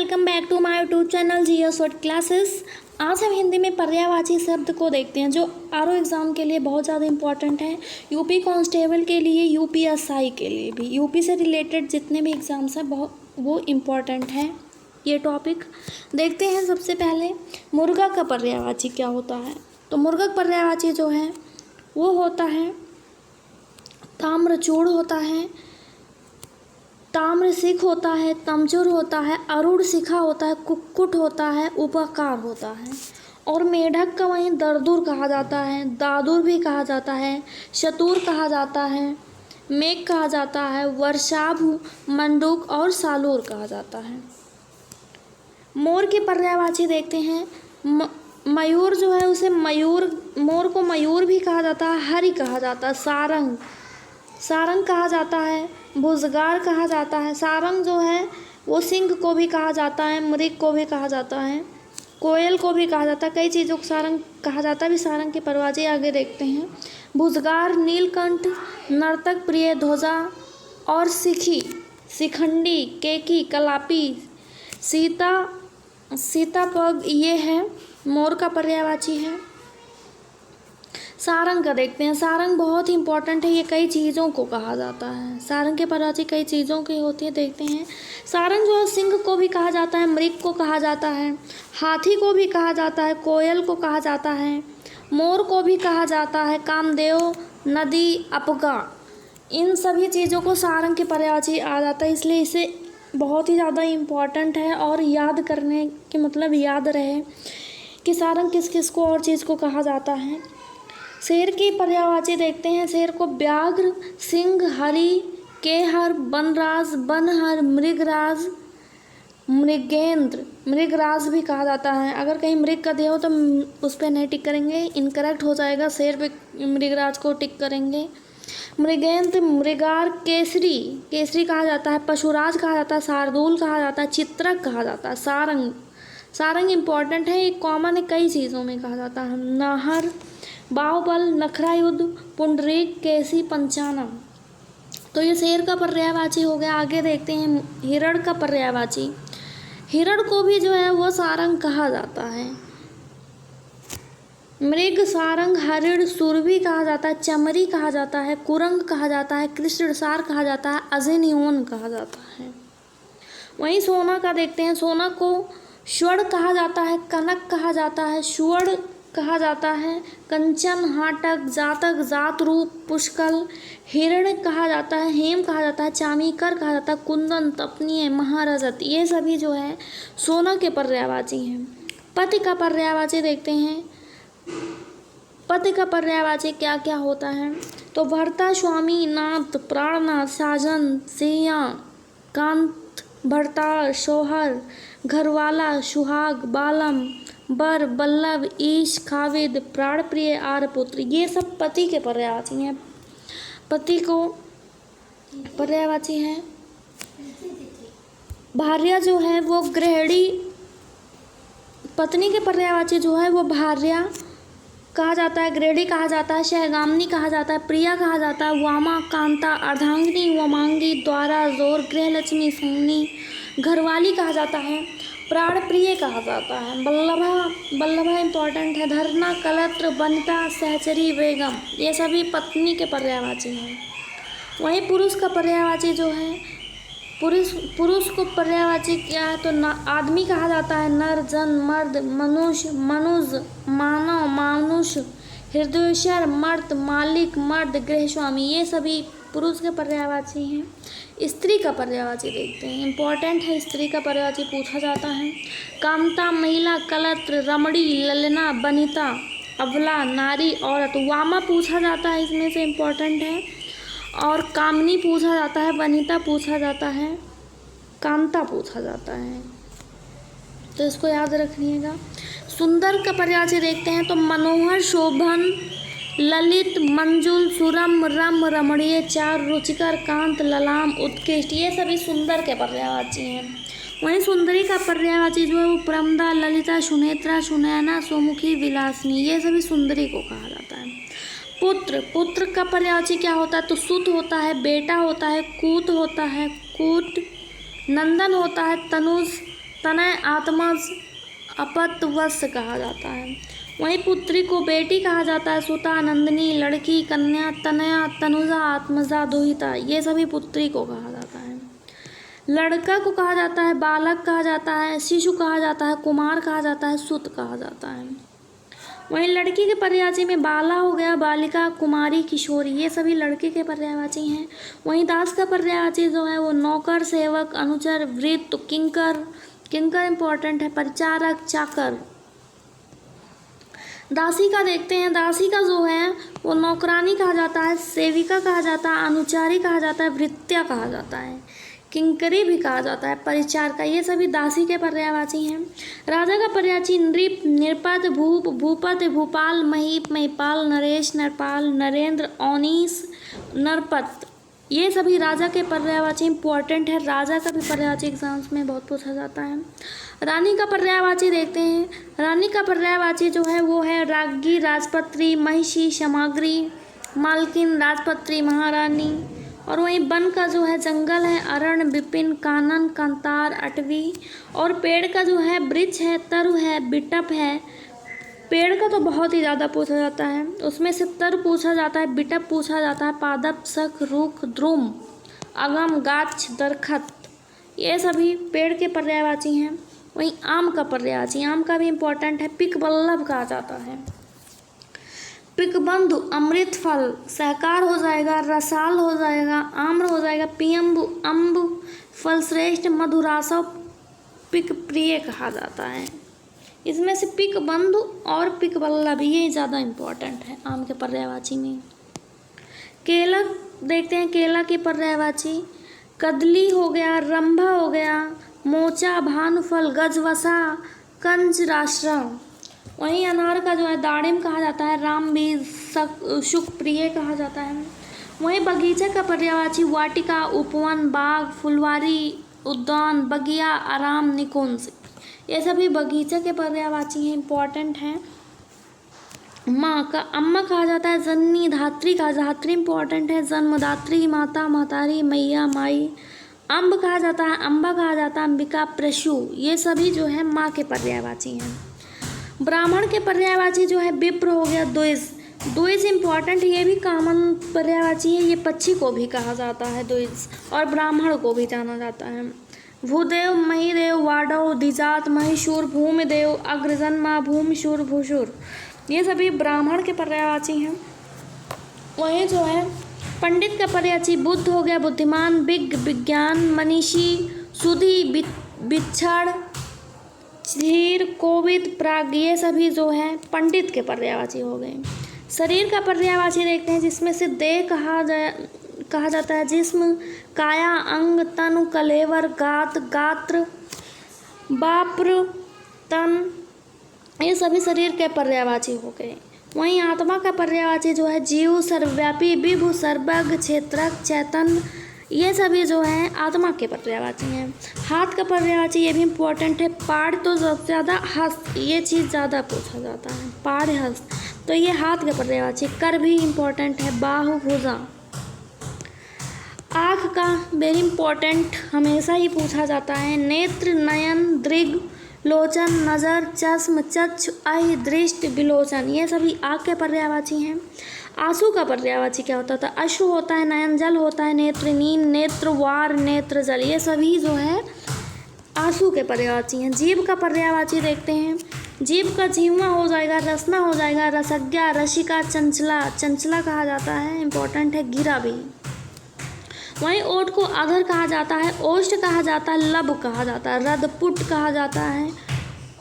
Welcome back to my YouTube channel GS short classes. आज हम हिंदी में पर्यायवाची शब्द को देखते हैं जो आरओ एग्ज़ाम के लिए बहुत ज़्यादा इंपॉर्टेंट है, यूपी कांस्टेबल के लिए, यूपीएसआई के लिए भी, यूपी से रिलेटेड जितने भी एग्ज़ाम्स हैं वो इम्पॉर्टेंट हैं। ये टॉपिक देखते हैं। सबसे पहले मुर्गा का पर्यायवाची क्या होता है। तो मुर्गा का पर्यायवाची जो है वो होता है ताम्रचूड़ होता है, ताम्रशिख होता है, तमचूर होता है, अरुण शिखा होता है, कुक्कुट होता है, उपकार होता है। और मेढक का वहीं दरदुर कहा जाता है, दादुर भी कहा जाता है, शतूर कहा जाता है, मेघ कहा जाता है, वर्षाभु, मंडूक और सालूर कहा जाता है। मोर की पर्यायवाची देखते हैं। मयूर जो है उसे मोर को मयूर भी कहा जाता है, हरि कहा जाता है, सारंग कहा जाता है, भुजगार कहा जाता है। सारंग जो है वो सिंह को भी कहा जाता है, मृग को भी कहा जाता है, कोयल को भी कहा जाता है। कई चीज़ों को सारंग कहा जाता है। भी सारंग की परवाज़ी आगे देखते हैं। भुजगार, नीलकंठ, नर्तक प्रिय, ध्वजा और शिखंडी, केकी, कलापी, सीतापग ये है मोर का पर्यायवाची है। सारंग का देखते हैं। सारंग बहुत ही इंपॉर्टेंट है, ये कई चीज़ों को कहा जाता है। सारंग के पर्यायवाची कई चीज़ों की होती है, देखते हैं। सारंग जो है सिंह को भी कहा जाता है, मृग को कहा जाता है, हाथी को भी कहा जाता है, कोयल को कहा जाता है, मोर को भी कहा जाता है, कामदेव, नदी, अपगा, इन सभी चीज़ों को सारंग के पर्यायवाची आ जाता है। इसलिए इसे बहुत ही ज़्यादा इम्पॉर्टेंट है और याद करने के मतलब याद रहे कि सारंग किस किस को और चीज़ को कहा जाता है। शेर की पर्यायवाची देखते हैं। शेर को व्याघ्र, सिंह, हरि, केहर, बनराज, बनहर, मृगराज, मृगेंद्र, मृगराज भी कहा जाता है। अगर कहीं मृग का दिया हो तो उस पर नहीं टिक करेंगे, इनकरेक्ट हो जाएगा। शेर पे मृगराज को टिक करेंगे। मृगेंद्र, मृगार, केसरी कहा जाता है, पशुराज कहा जाता है, शार्दूल कहा जाता है, चित्रक कहा जाता है। सारंग इम्पॉर्टेंट है, ये कॉमन है, कई चीज़ों में कहा जाता है। नाहर, बाहुबल, नखरायुद्ध, पुंडरीक, केसी, पंचानन। तो ये शेर का पर्यायवाची हो गया। आगे देखते हैं हिरण का पर्यायवाची। हिरण को भी जो है वो सारंग कहा जाता है। मृग, सारंग, हरिण, सुरभि कहा जाता है, चमरी कहा जाता है, कुरंग कहा जाता है, कृष्णसार कहा जाता है, अजनियोन कहा जाता है। वहीं सोना का देखते हैं। सोना को स्वर्ण कहा जाता है, कनक कहा जाता है, सुवर्ण कहा जाता है, कंचन, हाटक, जातक, जातरूप, पुष्कल, हिरण कहा जाता है, हेम कहा जाता है, चामीकर कहा जाता है, कुंदन, तपनीय, महारजत, ये सभी जो है सोना के पर्यायवाची हैं। पति का पर्यायवाची देखते हैं। पति का पर्यायवाची क्या क्या होता है। तो भर्ता, स्वामी, नाथ, प्राणनाथ, साजन, सिया, कांत, भरतार, शौहर, घरवाला, सुहाग, बालम, बर, बल्लभ, ईश, खाविद, प्राणप्रिय, आर्यपुत्र, ये सब पति के पर्यायवाची हैं। पति को पर्यायवाची है। भार्या जो है वो गृहिणी, पत्नी के पर्यायवाची जो है वो भार्या कहा जाता है, गृहिणी कहा जाता है, सहगामिनी कहा जाता है, प्रिया कहा जाता है, वामा, कांता, अर्धांगिनी, वमांगी, द्वारा, जोर, गृहलक्ष्मी, संगिनी, घरवाली कहा जाता है, प्राण प्रिय कहा जाता है, बल्लभा इम्पॉर्टेंट है, धरना, कलत्र, बनिता, सहचरी, बेगम, ये सभी पत्नी के पर्यायवाची हैं। वहीं पुरुष का पर्यायवाची जो है, पुरुष को पर्यायवाची क्या है। तो आदमी कहा जाता है, नर, जन, मर्द, मनुष्य, मनुज, मानव, मानुष, हृदयेश्वर, मर्द, मालिक, मर्द, गृहस्वामी, ये सभी पुरुष के पर्यायवाची हैं। स्त्री का पर्यायवाची देखते हैं। इम्पॉर्टेंट है, स्त्री का पर्यायवाची पूछा जाता है। कामता, महिला, कलत्र, रमणी, ललना, बनिता, अबला, नारी, औरत, वामा पूछा जाता है, इसमें से इम्पॉर्टेंट है। और कामनी पूछा जाता है, वनिता पूछा जाता है, कांता पूछा जाता है, तो इसको याद रखिएगा। सुंदर का पर्यायवाची देखते हैं। तो मनोहर, शोभन, ललित, मंजुल, सुरम, रम, रमणीय, चार, रुचिकर, कांत, ललाम, उत्कृष्ट, ये सभी सुंदर के पर्यायवाची हैं। वहीं सुंदरी का पर्यायवाची जो है वो प्रमदा, ललिता, सुनेत्रा, सुनैना, सुमुखी, विलासिनी, ये सभी सुंदरी को कहा जाता है। पुत्र का पर्यायवाची क्या होता है। तो सुत होता है, बेटा होता है, कूत होता है, कूट, नंदन होता है, तनुज, तनय आत्मज अपत्वश कहा जाता है। वहीं पुत्री को बेटी कहा जाता है। सुता, नंदिनी, लड़की, कन्या, तनया, तनुजा, आत्मजा, दुहिता, ये सभी पुत्री को कहा जाता है। लड़का को कहा जाता है बालक कहा जाता है, शिशु कहा जाता है, कुमार कहा जाता है, सुत कहा जाता है। वहीं लड़की के पर्यायवाची में बाला हो गया, बालिका, कुमारी, किशोरी, ये सभी लड़के के पर्यायवाची हैं। वहीं दास का पर्यायवाची जो है वो नौकर, सेवक, अनुचर, वृत्त, किंकर, किंकर इंपॉर्टेंट है, परिचारक, चाकर। दासी का देखते हैं, दासी का जो है वो नौकरानी कहा जाता है, सेविका कहा जाता है, अनुचारी कहा जाता है, भृत्या कहा जाता है, किंकरी भी कहा जाता है, परिचार का, ये सभी दासी के पर्यायवाची हैं। राजा का पर्यायवाची नृप, निरपत, भूप, भूपत, भूपाल, महीप, महिपाल, नरेश, नरपाल, नरेंद्र, औनीस, नरपत, ये सभी राजा के पर्यायवाची इंपॉर्टेंट है। राजा का भी पर्यायवाची एग्जाम्स में बहुत पूछा जाता है। रानी का पर्यायवाची देखते हैं। रानी का पर्यायवाची जो है वो है राज्ञी, राजपत्री, महिषी, क्षमाग्री, मालकिन, राजपत्री, महारानी। और वहीं वन का जो है जंगल है, अरण, विपिन, कानन, कांतार, अटवी। और पेड़ का जो है वृक्ष है, तरु है, बिटप है। पेड़ का तो बहुत ही ज़्यादा पूछा जाता है, उसमें से तरु पूछा जाता है, बिटप पूछा जाता है, पादप, सख, रुख, द्रुम, अगम, गाछ, दरखत, ये सभी पेड़ के पर्यायवाची हैं। वहीं आम का पर्यायवाची, आम का भी इम्पोर्टेंट है, पिकबल्लभ कहा जाता है। पिकबंधु अमृत फल, सहकार हो जाएगा, रसाल हो जाएगा, आम्र हो जाएगा, पियम्बु अम्ब, फल श्रेष्ठ, मधुरासव, पिक प्रिय कहा जाता है। इसमें से पिकबंधु और पिकबल्लभ ये ज़्यादा इम्पोर्टेंट है आम के पर्यायवाची में। केला देखते हैं, केला की पर्यायवाची कदली हो गया, रंभा हो गया, मोचा, भानुफल, गजवसा, कंजराश्रम। वहीं अनार का जो है दाड़िम कहा जाता है, रामबीज, सुखप्रिय कहा जाता है। वहीं बगीचे का पर्यायवाची वाटिका, उपवन, बाग, फुलवारी, उद्यान, बगिया, आराम, निकुंज, ये सभी बगीचे के पर्यायवाची हैं, इम्पॉर्टेंट हैं। माँ का अम्मा कहा जाता है, जननी, धात्री का धात्री इम्पॉर्टेंट है, जन्मदात्री, माता, महतारी, मैया, माई। अम्ब कहा जाता है, अम्बा कहा जाता है, अंबिका, प्रशु, ये सभी जो है माँ के पर्यायवाची हैं। ब्राह्मण के पर्यायवाची जो है विप्र हो गया, द्विज, द्विज इम्पॉर्टेंट, ये भी कॉमन पर्यायवाची है, ये पक्षी को भी कहा जाता है द्विज, और ब्राह्मण को भी जाना जाता है। भूदेव, महिदेव, वाडव, द्विजात, महिषूर, भूमिदेव, अग्रजन्मा, भूमिशूर, भूषुर, ये सभी ब्राह्मण के पर्यायवाची हैं। वहीं जो है पंडित का पर्यायवाची बुद्ध हो गया, बुद्धिमान, विज्ञ, विज्ञान, मनीषी, सुधी, बिच्छड़, धीर, कोविद, प्राज्ञ, ये सभी जो है पंडित के पर्यायवाची हो गए। शरीर का पर्यायवाची देखते हैं, जिसमें से देह कहा जाता है, जिस्म, काया, अंग, तनु, कलेवर, गात, गात्र, बाप्र, तन, ये सभी शरीर के पर्यायवाची हो गए। वहीं आत्मा का पर्यायवाची जो है जीव, सर्वव्यापी, विभु, सर्वज्ञ, क्षेत्रज्ञ, चैतन्य, ये सभी जो हैं आत्मा के पर्यायवाची हैं। हाथ का पर्यायवाची ये भी इम्पोर्टेंट है, पाड़ तो सबसे ज़्यादा, हस्त, ये चीज़ ज़्यादा पूछा जाता है, पाड़, हस्त, तो ये हाथ के पर्यायवाची। कर भी इम्पोर्टेंट है, बाहु, भुजा। आँख का वेरी इम्पोर्टेंट हमेशा ही पूछा जाता है, नेत्र, नयन, दृग, लोचन, नज़र, चश्म, चक्षु, आहि, दृष्टि, विलोचन, ये सभी आँख के पर्यायवाची हैं। आंसू का पर्यायवाची क्या होता था, अश्रु होता है, नयन जल होता है, नेत्र नींद, नेत्र वार, नेत्र जल, ये सभी जो है आंसू के पर्यायवाची हैं। जीभ का पर्यायवाची देखते हैं, जीभ का जीवा हो जाएगा, रसना हो जाएगा, रसज्ञा, रसिका, चंचला, चंचला कहा जाता है, इम्पोर्टेंट है, गिरा भी। वहीं ओठ को अधर कहा जाता है, ओष्ठ कहा जाता है, लब कहा जाता है, रदपुट कहा जाता है,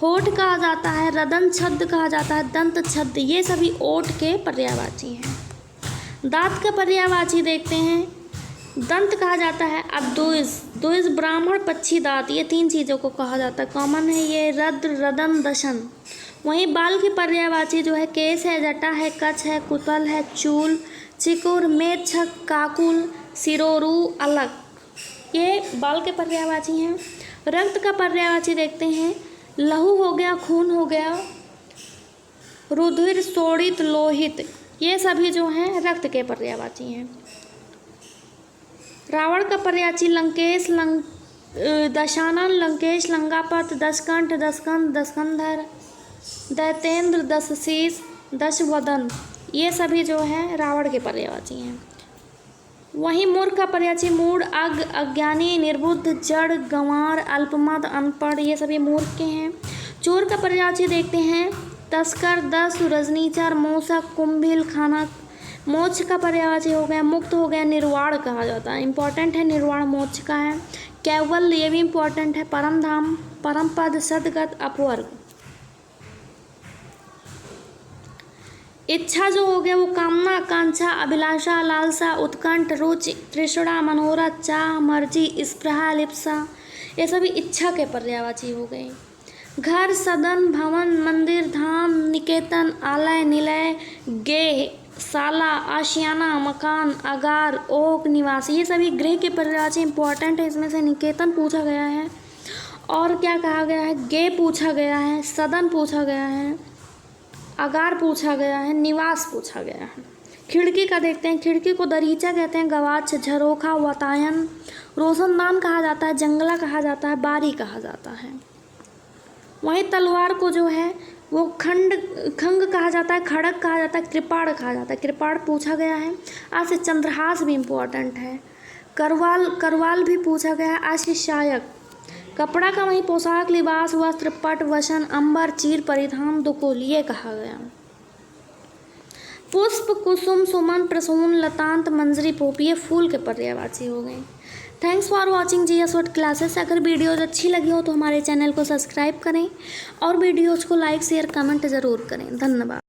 होठ कहा जाता है, रदन छद्द कहा जाता है, दंत छद्द, ये सभी ओठ के पर्यायवाची हैं। दांत का पर्यायवाची देखते हैं, दंत कहा जाता है, द्विज, द्विज, ब्राह्मण, पक्षी, दांत, ये तीन चीज़ों को कहा जाता है, कॉमन है ये, रद्र, रदन, दशन। वहीं बाल की पर्यायवाची जो है केस है, जटा है, कच्छ है, कुतल है, चूल, चिकुर, मेछक, काकुल, सिरोरू, अलग, ये बाल के पर्यायवाची हैं। रक्त का पर्यायवाची देखते हैं, लहू हो गया, खून हो गया, रुधिर, शोणित, लोहित, ये सभी जो हैं रक्त के पर्यायवाची हैं। रावण का पर्यायवाची लंकेश, दशानन, लंकेश, लंकापत, दशकंठ, दशकंध, दशकंधर, दैतेंद्र, दशशीष, दशवदन, ये सभी जो है रावण के पर्यायवाची हैं। वहीं मूर्ख का पर्यायवाची मूढ़, अज्ञ, अज्ञानी, निर्बुद्ध, जड़, गंवार, अल्पमत, अनपढ़, ये सभी मूर्ख के हैं। चोर का पर्यायवाची देखते हैं तस्कर, दस्यु, रजनीचर, मूषक, कुंभिल, खाना। मोक्ष का पर्यायवाची हो गया मुक्त, हो गया निर्वाण कहा जाता है, इंपॉर्टेंट है, निर्वाण मोक्ष का है। कैवल, ये भी इंपॉर्टेंट है, परम धाम, परम पद, सदगत, अपवर्ग। इच्छा जो हो गया वो कामना, आकांक्षा, अभिलाषा, लालसा, उत्कंठ, रुचि, तृष्णा, मनोरथ, चाह, मर्जी, स्पृहा, लिप्सा, ये सभी इच्छा के पर्यायवाची हो गए। घर, सदन, भवन, मंदिर, धाम, निकेतन, आलय, निलय, गेह, साला, आशियाना, मकान, अगार, ओक, निवास, ये सभी गृह के पर्यायवाची इंपॉर्टेंट है। इसमें से निकेतन पूछा गया है और क्या कहा गया है, गे पूछा गया है, सदन पूछा गया है, अगार पूछा गया है, निवास पूछा गया है। खिड़की का देखते हैं, खिड़की को दरीचा कहते हैं, गवाच, झरोखा, वातायन, रोशनदान कहा जाता है, जंगला कहा जाता है, बारी कहा जाता है। वहीं तलवार को जो है वो खंग कहा जाता है, खड़ग कहा जाता है, कृपाण कहा जाता है, कृपाण पूछा गया है। आज से चंद्रहास भी इम्पोर्टेंट है, करवाल भी पूछा गया है। आज से शायक, कपड़ा का वहीं पोशाक, लिबास, वस्त्र, पट, वसन, अंबर, चीर, परिधान, दुकुल, ये कहा गया। पुष्प, कुसुम, सुमन, प्रसून, लतांत, मंजरी, पोपी, ये फूल के पर्यायवाची हो गए। Thanks for watching GS word classes. अगर वीडियोज़ अच्छी लगी हो तो हमारे चैनल को सब्सक्राइब करें और वीडियोज़ को लाइक शेयर कमेंट ज़रूर करें। धन्यवाद।